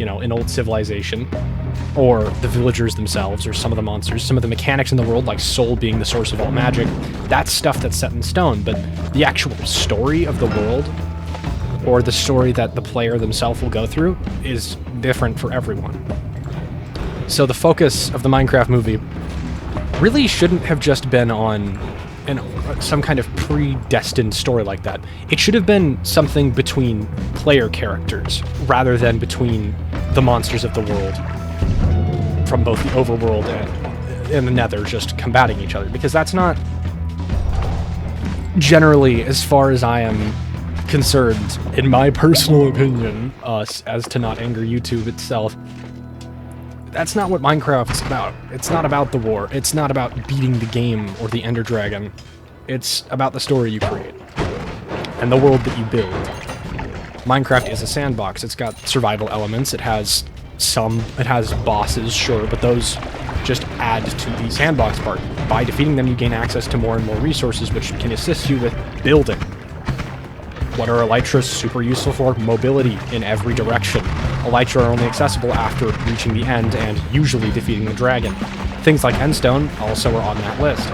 an old civilization, or the villagers themselves, or some of the monsters, some of the mechanics in the world, like soul being the source of all magic, that's stuff that's set in stone, but the actual story of the world, or the story that the player themselves will go through, is different for everyone. So the focus of the Minecraft movie really shouldn't have just been on some kind of predestined story like that. It should have been something between player characters, rather than between the monsters of the world, from both the overworld and the nether, just combating each other, because that's not, generally, as far as I am concerned, in my personal opinion, as to not anger YouTube itself, that's not what Minecraft's about. It's not about the war. It's not about beating the game or the Ender Dragon. It's about the story you create and the world that you build. Minecraft is a sandbox. It's got survival elements. It has bosses, sure, but those just add to the sandbox part. By defeating them, you gain access to more and more resources, which can assist you with building. What are elytras super useful for? Mobility in every direction. Elytra are only accessible after reaching the end and usually defeating the dragon. Things like endstone also are on that list.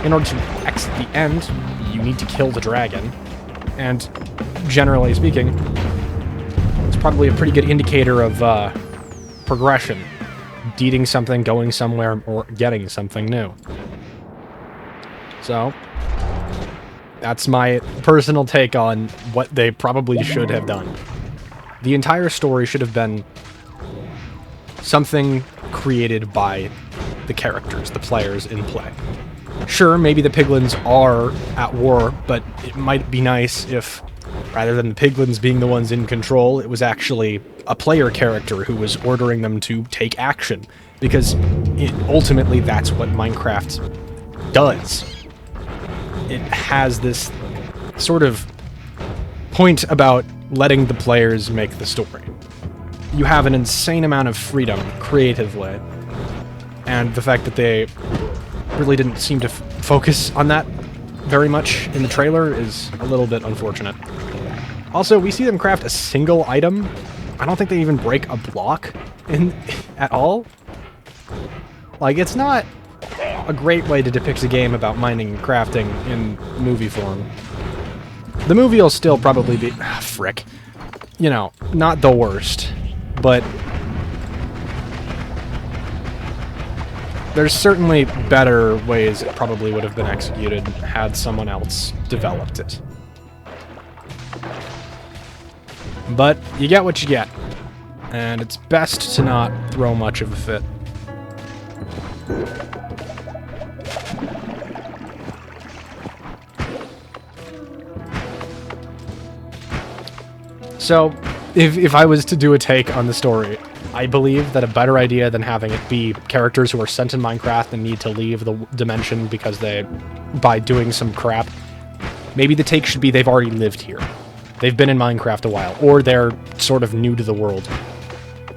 In order to exit the end, you need to kill the dragon, and generally speaking, it's probably a pretty good indicator of progression. Beating something, going somewhere, or getting something new. So, that's my personal take on what they probably should have done. The entire story should have been something created by the characters, the players in play. Sure, maybe the piglins are at war, but it might be nice if, rather than the piglins being the ones in control, it was actually a player character who was ordering them to take action. Because ultimately that's what Minecraft does. It has this sort of point about letting the players make the story. You have an insane amount of freedom creatively, and the fact that they really didn't seem to focus on that very much in the trailer is a little bit unfortunate. Also, we see them craft a single item. I don't think they even break a block at all. Like, it's not a great way to depict a game about mining and crafting in movie form. The movie will still probably be... frick. Not the worst, but there's certainly better ways it probably would have been executed had someone else developed it. But you get what you get, and it's best to not throw much of a fit. So, if I was to do a take on the story, I believe that a better idea than having it be characters who are sent in Minecraft and need to leave the dimension because by doing some crap, maybe the take should be they've already lived here. They've been in Minecraft a while, or they're sort of new to the world.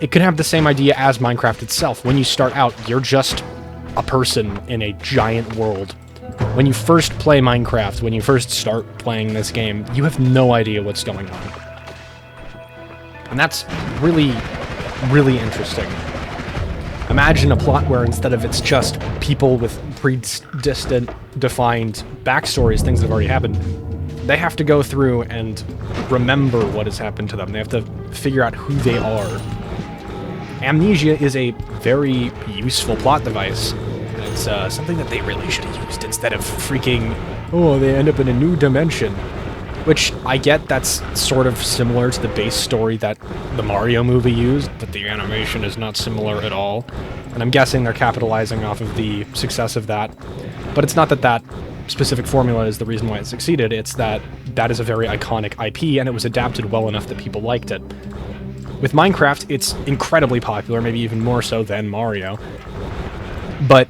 It could have the same idea as Minecraft itself. When you start out, you're just a person in a giant world. When you first play Minecraft, when you first start playing this game, you have no idea what's going on. And that's really, really interesting. Imagine a plot where instead of it's just people with predestined, defined backstories, things that have already happened, they have to go through and remember what has happened to them. They have to figure out who they are. Amnesia is a very useful plot device. It's something that they really should have used instead of freaking, oh, they end up in a new dimension. Which, I get that's sort of similar to the base story that the Mario movie used, but the animation is not similar at all. And I'm guessing they're capitalizing off of the success of that. But it's not that that specific formula is the reason why it succeeded, it's that that is a very iconic IP, and it was adapted well enough that people liked it. With Minecraft, it's incredibly popular, maybe even more so than Mario. But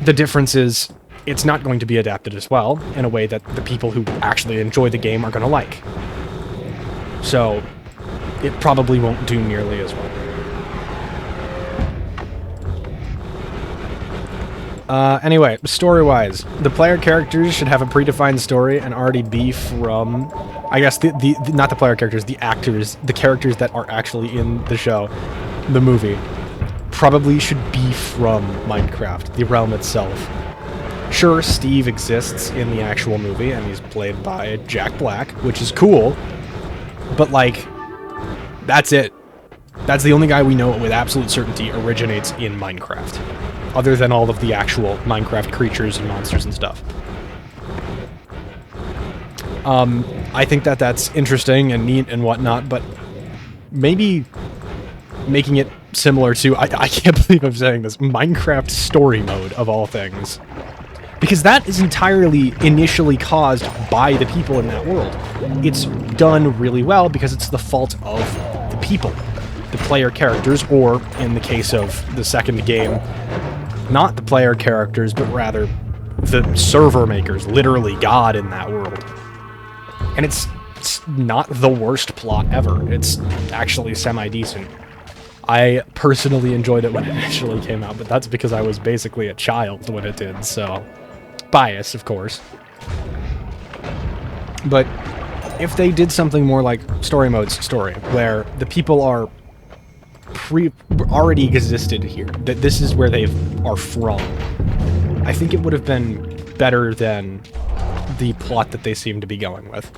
the difference is, it's not going to be adapted as well, in a way that the people who actually enjoy the game are going to like. So, it probably won't do nearly as well. Anyway, story-wise, the player characters should have a predefined story and already be from, I guess, not the player characters, the actors, the characters that are actually in the show, the movie, probably should be from Minecraft, the realm itself. Sure, Steve exists in the actual movie, and he's played by Jack Black, which is cool, but, like, that's it. That's the only guy we know with absolute certainty originates in Minecraft, other than all of the actual Minecraft creatures and monsters and stuff. I think that that's interesting and neat and whatnot, but maybe making it similar to, I can't believe I'm saying this, Minecraft story mode, of all things. Because that is entirely initially caused by the people in that world. It's done really well because it's the fault of the people, the player characters, or, in the case of the second game, not the player characters, but rather the server makers, literally God in that world. And it's not the worst plot ever. It's actually semi-decent. I personally enjoyed it when it initially came out, but that's because I was basically a child when it did, so... bias, of course. But if they did something more like Story Mode's story, where the people are already existed here, that this is where they are from, I think it would have been better than the plot that they seem to be going with.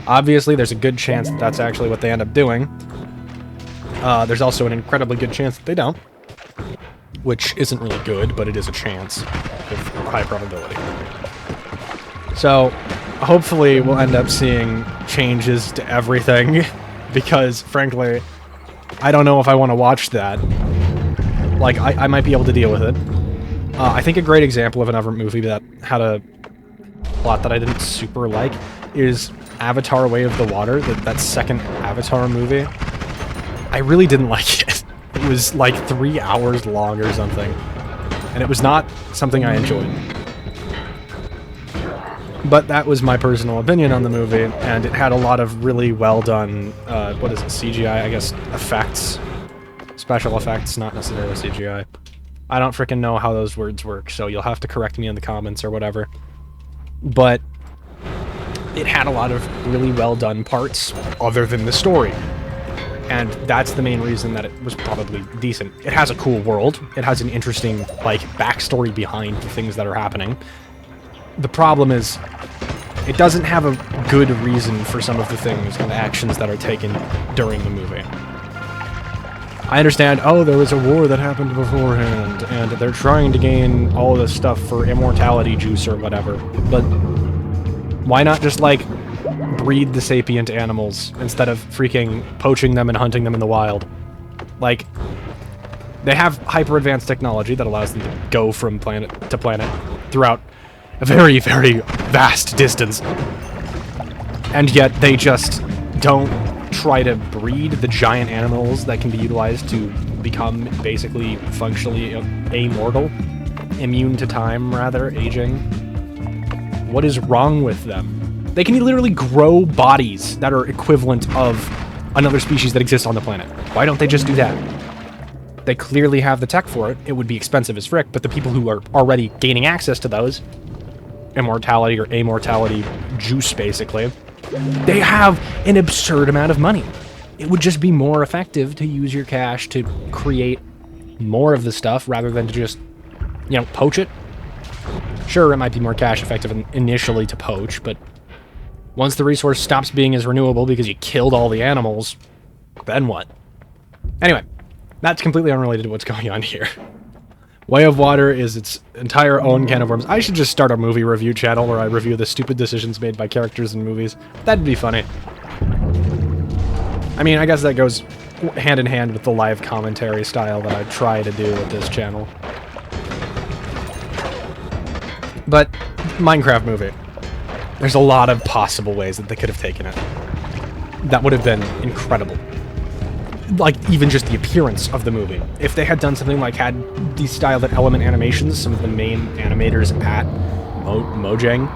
Obviously, there's a good chance that that's actually what they end up doing. There's also an incredibly good chance that they don't, which isn't really good, but it is a chance with high probability. So, hopefully we'll end up seeing changes to everything, because, frankly, I don't know if I want to watch that. Like, I might be able to deal with it. I think a great example of another movie that had a plot that I didn't super like is Avatar: Way of the Water, that second Avatar movie. I really didn't like it. It was like 3 hours long or something, and it was not something I enjoyed. But that was my personal opinion on the movie, and it had a lot of really well done, what is it, CGI, I guess, effects. Special effects, not necessarily CGI. I don't frickin' know how those words work, so you'll have to correct me in the comments or whatever. But it had a lot of really well done parts, other than the story. And that's the main reason that it was probably decent. It has a cool world. It has an interesting, like, backstory behind the things that are happening. The problem is, it doesn't have a good reason for some of the things and actions that are taken during the movie. I understand, oh, there was a war that happened beforehand, and they're trying to gain all this stuff for immortality juice or whatever, but why not just, like, breed the sapient animals instead of freaking poaching them and hunting them in the wild? Like, they have hyper-advanced technology that allows them to go from planet to planet throughout a very, very vast distance, and yet they just don't try to breed the giant animals that can be utilized to become basically functionally immune to time, rather, aging. What is wrong with them? They can literally grow bodies that are equivalent of another species that exists on the planet. Why don't they just do that? They clearly have the tech for it. It would be expensive as frick, but the people who are already gaining access to those, immortality or amortality juice, basically, they have an absurd amount of money. It would just be more effective to use your cash to create more of the stuff rather than to just, you know, poach it. Sure, it might be more cash effective initially to poach, but once the resource stops being as renewable because you killed all the animals, then what? Anyway, that's completely unrelated to what's going on here. Way of Water is its entire own can of worms. I should just start a movie review channel where I review the stupid decisions made by characters in movies. That'd be funny. I mean, I guess that goes hand in hand with the live commentary style that I try to do with this channel. But, Minecraft movie. There's a lot of possible ways that they could have taken it. That would have been incredible. Like, even just the appearance of the movie. If they had done something like had the style that Element Animations, some of the main animators at Mojang,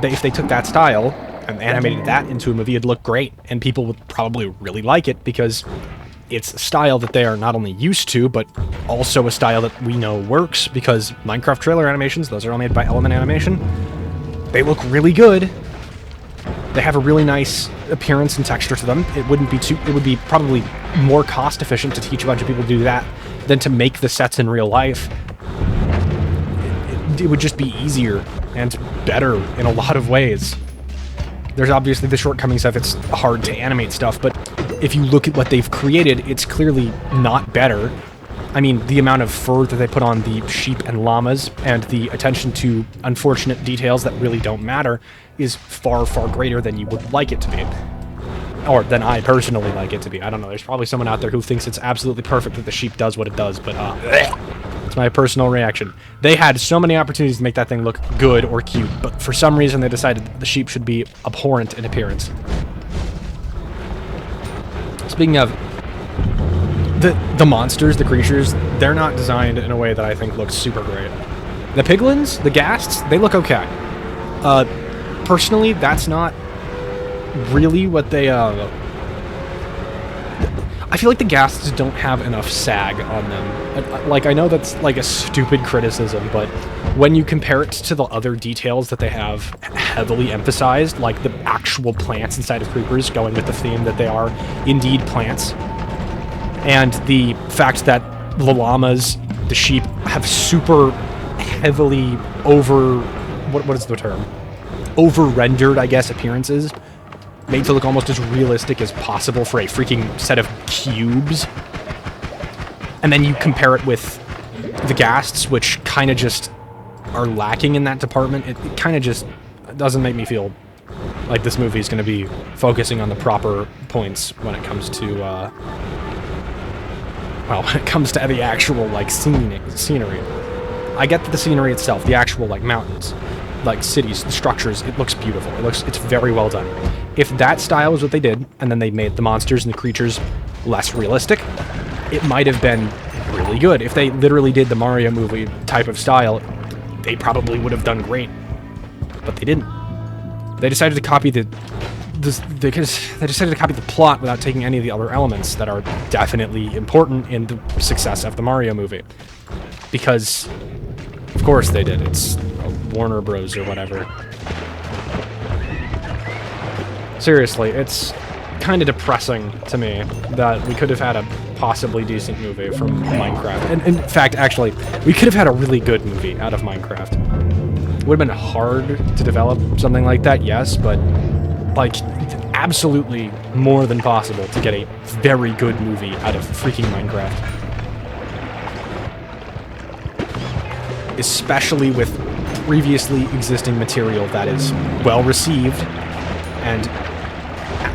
if they took that style and animated that into a movie, it'd look great. And people would probably really like it because it's a style that they are not only used to, but also a style that we know works because Minecraft trailer animations, those are all made by Element Animation. They look really good. They have a really nice appearance and texture to them. It would be probably more cost efficient to teach a bunch of people to do that than to make the sets in real life. It would just be easier and better in a lot of ways. There's obviously the shortcomings of it's hard to animate stuff, but if you look at what they've created, it's clearly not better. I mean, the amount of fur that they put on the sheep and llamas and the attention to unfortunate details that really don't matter is far, far greater than you would like it to be. Or than I personally like it to be. I don't know, there's probably someone out there who thinks it's absolutely perfect that the sheep does what it does, but it's my personal reaction. They had so many opportunities to make that thing look good or cute, but for some reason they decided the sheep should be abhorrent in appearance. Speaking of the monsters, the creatures, they're not designed in a way that I think looks super great. The piglins, the ghasts, they look okay. Personally, that's not really what they, I feel like the ghasts don't have enough sag on them. Like, I know that's, like, a stupid criticism, but when you compare it to the other details that they have heavily emphasized, like the actual plants inside of creepers, going with the theme that they are indeed plants, and the fact that the llamas, the sheep, have super heavily what is the term? Over-rendered, I guess, appearances, made to look almost as realistic as possible for a freaking set of cubes. And then you compare it with the ghasts, which kind of just are lacking in that department. It kind of just doesn't make me feel like this movie is going to be focusing on the proper points when it comes to, well, when it comes to the actual, like, scenery. I get that the scenery itself, the actual, like, mountains, like cities, the structures, it looks beautiful. It's very well done. If that style is what they did, and then they made the monsters and the creatures less realistic, it might have been really good. If they literally did the Mario movie type of style, they probably would have done great. But they didn't. They decided to copy the plot without taking any of the other elements that are definitely important in the success of the Mario movie. Because, of course they did. It's Warner Bros. Or whatever. Seriously, it's kind of depressing to me that we could have had a possibly decent movie from Minecraft. And in fact, actually, we could have had a really good movie out of Minecraft. It would have been hard to develop something like that, yes, but, like, absolutely more than possible to get a very good movie out of freaking Minecraft. Especially with previously existing material that is well received and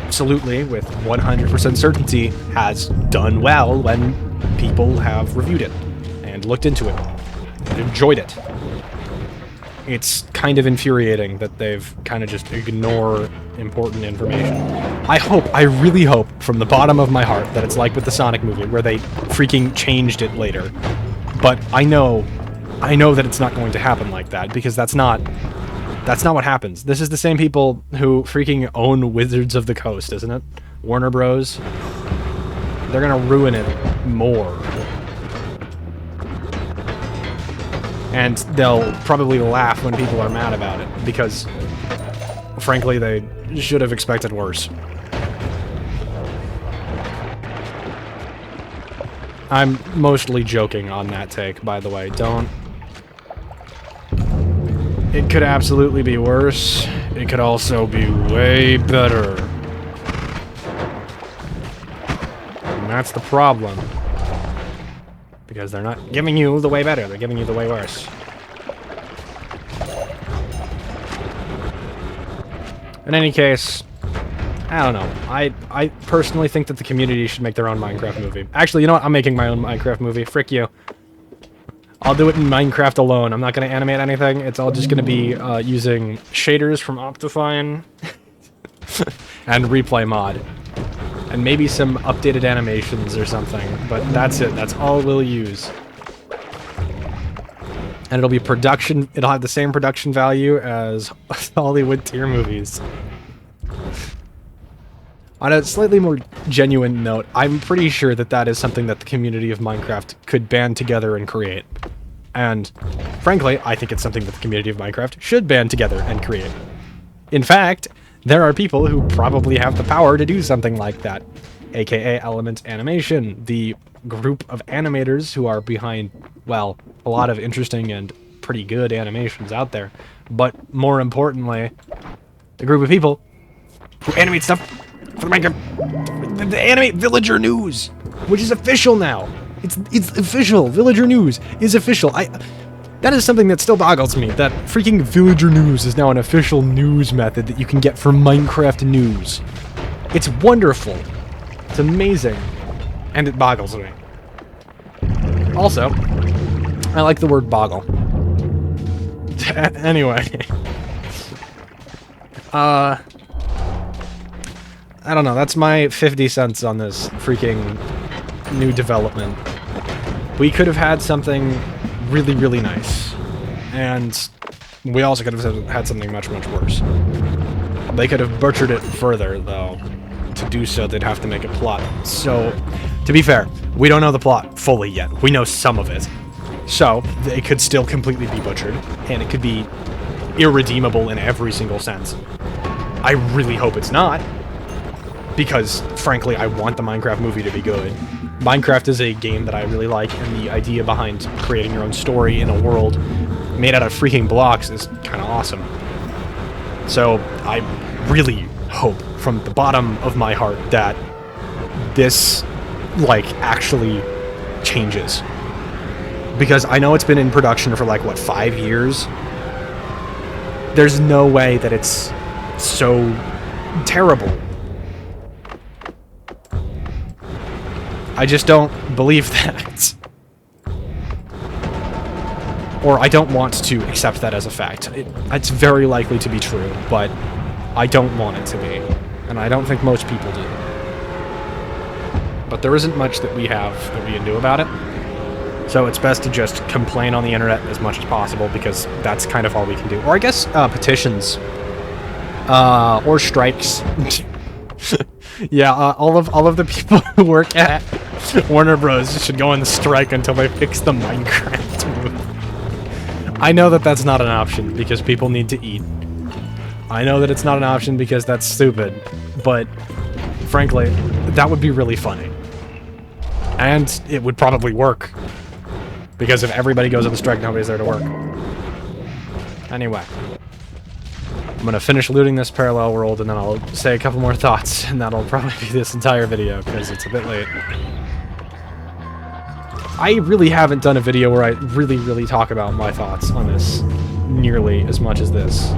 absolutely, with 100% certainty, has done well when people have reviewed it and looked into it and enjoyed it. It's kind of infuriating that they've kind of just ignore important information. I really hope, from the bottom of my heart, that it's like with the Sonic movie, where they freaking changed it later. But I know that it's not going to happen like that, because that's not what happens. This is the same people who freaking own Wizards of the Coast, isn't it? Warner Bros. They're gonna ruin it more. And they'll probably laugh when people are mad about it, because, frankly, they should have expected worse. I'm mostly joking on that take, by the way. It could absolutely be worse. It could also be way better. And that's the problem. Because they're not giving you the way better, they're giving you the way worse. In any case, I don't know. I personally think that the community should make their own Minecraft movie. Actually, you know what? I'm making my own Minecraft movie. Frick you. I'll do it in Minecraft alone. I'm not going to animate anything. It's all just going to be using shaders from Optifine and Replay Mod. And maybe some updated animations or something. But that's it. That's all we'll use. And it'll be production... It'll have the same production value as Hollywood tier movies. On a slightly more genuine note, I'm pretty sure that that is something that the community of Minecraft could band together and create. And, frankly, I think it's something that the community of Minecraft should band together and create. In fact, there are people who probably have the power to do something like that, aka Element Animation, the group of animators who are behind, well, a lot of interesting and pretty good animations out there, but more importantly, the group of people who animate stuff for the Minecraft, the animate Villager News, which is official now. It's official. Villager News is official. That is something that still boggles me, that freaking Villager News is now an official news method that you can get for Minecraft news. It's wonderful. It's amazing. And it boggles me. Also, I like the word boggle. Anyway. I don't know, that's my 50 cents on this freaking new development. We could have had something really, really nice. And we also could have had something much, much worse. They could have butchered it further, though. To do so, they'd have to make a plot. So, to be fair, we don't know the plot fully yet. We know some of it. So, it could still completely be butchered, and it could be irredeemable in every single sense. I really hope it's not, because, frankly, I want the Minecraft movie to be good. Minecraft is a game that I really like, and the idea behind creating your own story in a world made out of freaking blocks is kind of awesome. So, I really hope, from the bottom of my heart, that this, like, actually changes. Because I know it's been in production for, like, what, 5 years? There's no way that it's so terrible. I just don't believe that. Or I don't want to accept that as a fact. It's very likely to be true, but I don't want it to be. And I don't think most people do. But there isn't much that we have that we can do about it. So it's best to just complain on the internet as much as possible, because that's kind of all we can do. Or I guess petitions. Or strikes. Yeah, all of the people who work at Warner Bros. Should go on the strike until they fix the Minecraft movie. I know that that's not an option, because people need to eat. I know that it's not an option because that's stupid, but frankly, that would be really funny. And it would probably work. Because if everybody goes on the strike, nobody's there to work. Anyway. I'm gonna finish looting this parallel world, and then I'll say a couple more thoughts, and that'll probably be this entire video, because it's a bit late. I really haven't done a video where I really, really talk about my thoughts on this nearly as much as this.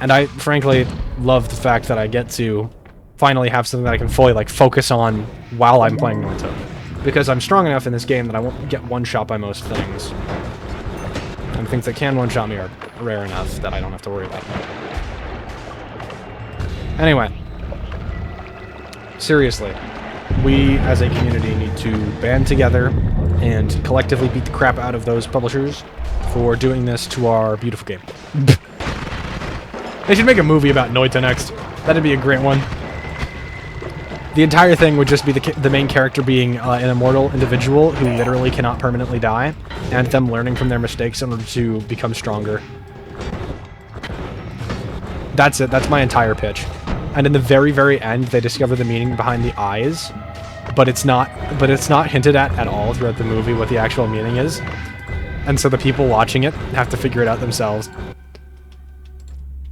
And I, frankly, love the fact that I get to finally have something that I can fully, like, focus on while I'm playing Noita. Because I'm strong enough in this game that I won't get one-shot by most things. And things that can one-shot me are rare enough that I don't have to worry about them. Anyway. Seriously. We, as a community, need to band together and collectively beat the crap out of those publishers for doing this to our beautiful game. They should make a movie about Noita next. That'd be a great one. The entire thing would just be the main character being an immortal individual who literally cannot permanently die, and them learning from their mistakes in order to become stronger. That's it. That's my entire pitch. And in the very, very end, they discover the meaning behind the eyes, but it's not hinted at all throughout the movie what the actual meaning is. And so the people watching it have to figure it out themselves.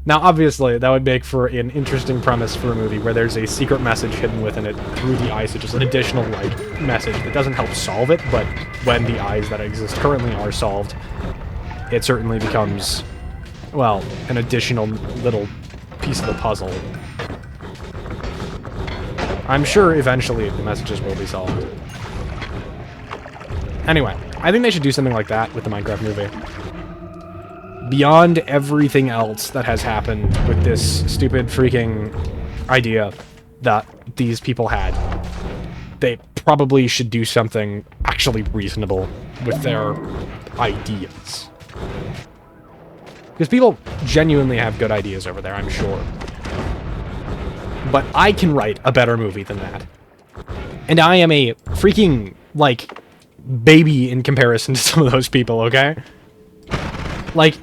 Now, obviously, that would make for an interesting premise for a movie where there's a secret message hidden within it through the eyes, which is an additional, like, message that doesn't help solve it, but when the eyes that exist currently are solved, it certainly becomes, well, an additional little piece of the puzzle. I'm sure eventually the messages will be solved. Anyway, I think they should do something like that with the Minecraft movie. Beyond everything else that has happened with this stupid freaking idea that these people had, they probably should do something actually reasonable with their ideas. Because people genuinely have good ideas over there, I'm sure. But I can write a better movie than that. And I am a freaking, like, baby in comparison to some of those people, okay? Like,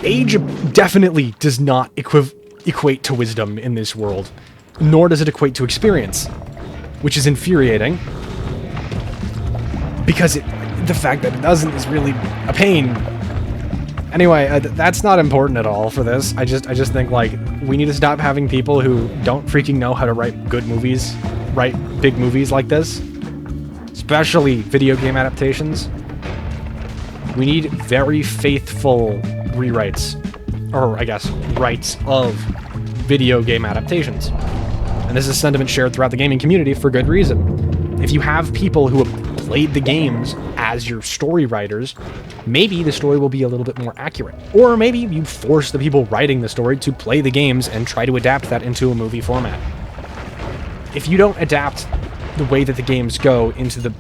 Age definitely does not equate to wisdom in this world, nor does it equate to experience, which is infuriating, because the fact that it doesn't is really a pain. Anyway, that's not important at all for this. I just think, like, we need to stop having people who don't freaking know how to write good movies, write big movies like this, especially video game adaptations. We need very faithful rewrites, or I guess rights of video game adaptations. And this is sentiment shared throughout the gaming community for good reason. If you have people who have played the games as your story writers, maybe the story will be a little bit more accurate. Or maybe you force the people writing the story to play the games and try to adapt that into a movie format. If you don't adapt the way that the games go into the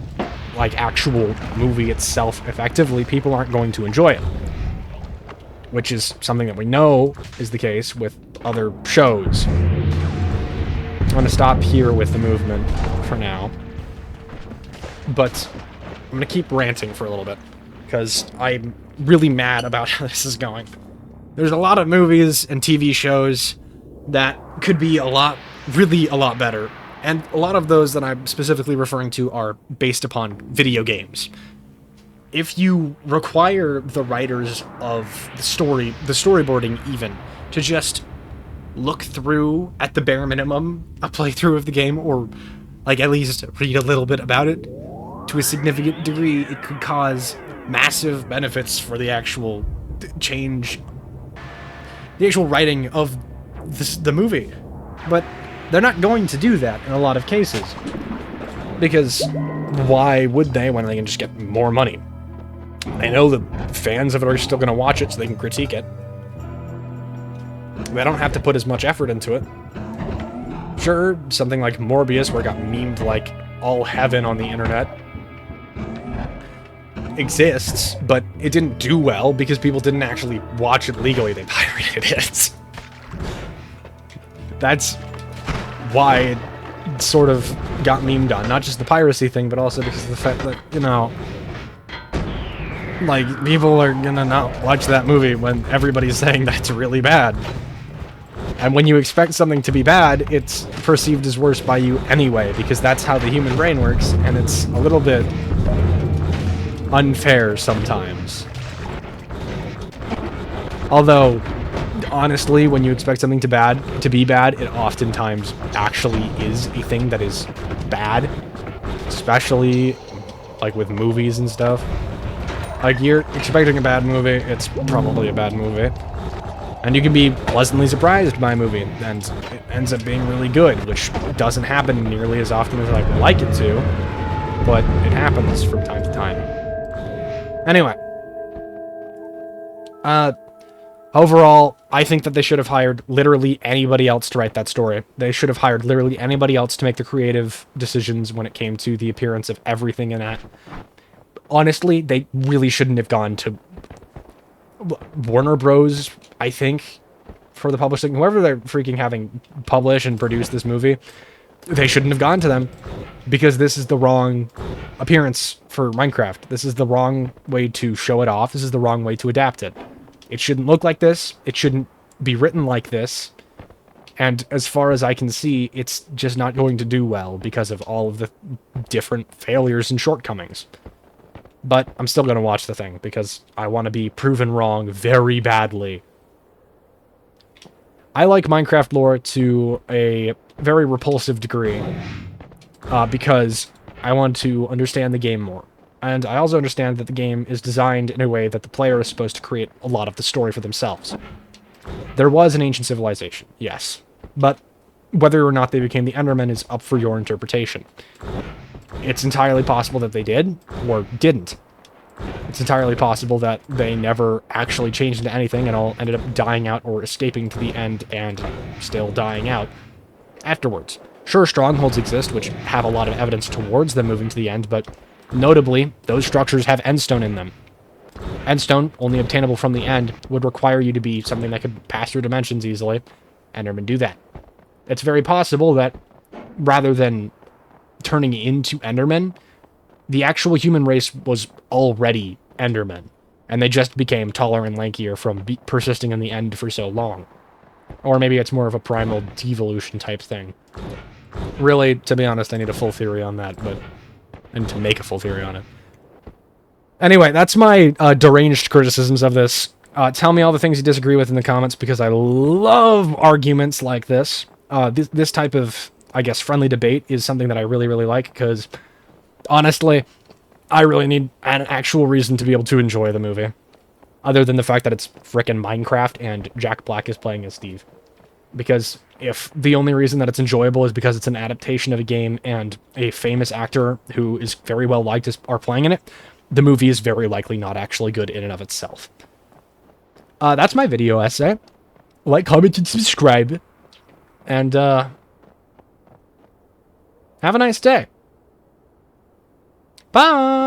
actual movie itself effectively, people aren't going to enjoy it. Which is something that we know is the case with other shows. I'm going to stop here with the movement for now. But I'm going to keep ranting for a little bit, because I'm really mad about how this is going. There's a lot of movies and TV shows that could be really a lot better. And a lot of those that I'm specifically referring to are based upon video games. If you require the writers of the storyboarding even, to just look through, at the bare minimum, a playthrough of the game, or at least read a little bit about it, to a significant degree, it could cause massive benefits for the actual writing of the movie. But they're not going to do that in a lot of cases. Because why would they when they can just get more money? I know the fans of it are still going to watch it so they can critique it. They don't have to put as much effort into it. Sure, something like Morbius, where it got memed like all heaven on the internet, exists, but it didn't do well because people didn't actually watch it legally. They pirated it. That's why it sort of got memed on. Not just the piracy thing, but also because of the fact that, people are gonna not watch that movie when everybody's saying that's really bad. And when you expect something to be bad, it's perceived as worse by you anyway, because that's how the human brain works, and it's a little bit unfair sometimes. Although, honestly, when you expect something to be bad, it oftentimes actually is a thing that is bad. Especially, with movies and stuff. You're expecting a bad movie, it's probably a bad movie. And you can be pleasantly surprised by a movie, and it ends up being really good, which doesn't happen nearly as often as I would like it to, but it happens from time to time. Anyway. Overall, I think that they should have hired literally anybody else to write that story. They should have hired literally anybody else to make the creative decisions when it came to the appearance of everything in that. Honestly, they really shouldn't have gone to Warner Bros., I think, for the publishing. Whoever they're freaking having publish and produce this movie, they shouldn't have gone to them, because this is the wrong appearance for Minecraft. This is the wrong way to show it off. This is the wrong way to adapt it. It shouldn't look like this. It shouldn't be written like this. And as far as I can see, it's just not going to do well because of all of the different failures and shortcomings. But I'm still going to watch the thing because I want to be proven wrong very badly. I like Minecraft lore to a very repulsive degree because I want to understand the game more. And I also understand that the game is designed in a way that the player is supposed to create a lot of the story for themselves. There was an ancient civilization, yes. But whether or not they became the Endermen is up for your interpretation. It's entirely possible that they did, or didn't. It's entirely possible that they never actually changed into anything and all ended up dying out or escaping to the end and still dying out afterwards. Sure, strongholds exist, which have a lot of evidence towards them moving to the end, but notably, those structures have endstone in them. Endstone, only obtainable from the end, would require you to be something that could pass through dimensions easily. Endermen do that. It's very possible that, rather than turning into Endermen, the actual human race was already Endermen. and they just became taller and lankier from persisting in the end for so long. Or maybe it's more of a primal devolution type thing. Really, to be honest, I need a full theory on that, but I need to make a full theory on it. Anyway, that's my deranged criticisms of this. Tell me all the things you disagree with in the comments, because I love arguments like this. This type of, I guess, friendly debate is something that I really, really like, because, honestly, I really need an actual reason to be able to enjoy the movie. Other than the fact that it's frickin' Minecraft and Jack Black is playing as Steve. Because if the only reason that it's enjoyable is because it's an adaptation of a game and a famous actor who is very well liked are playing in it, the movie is very likely not actually good in and of itself. That's my video essay. Like, comment, and subscribe. And, have a nice day. Bye!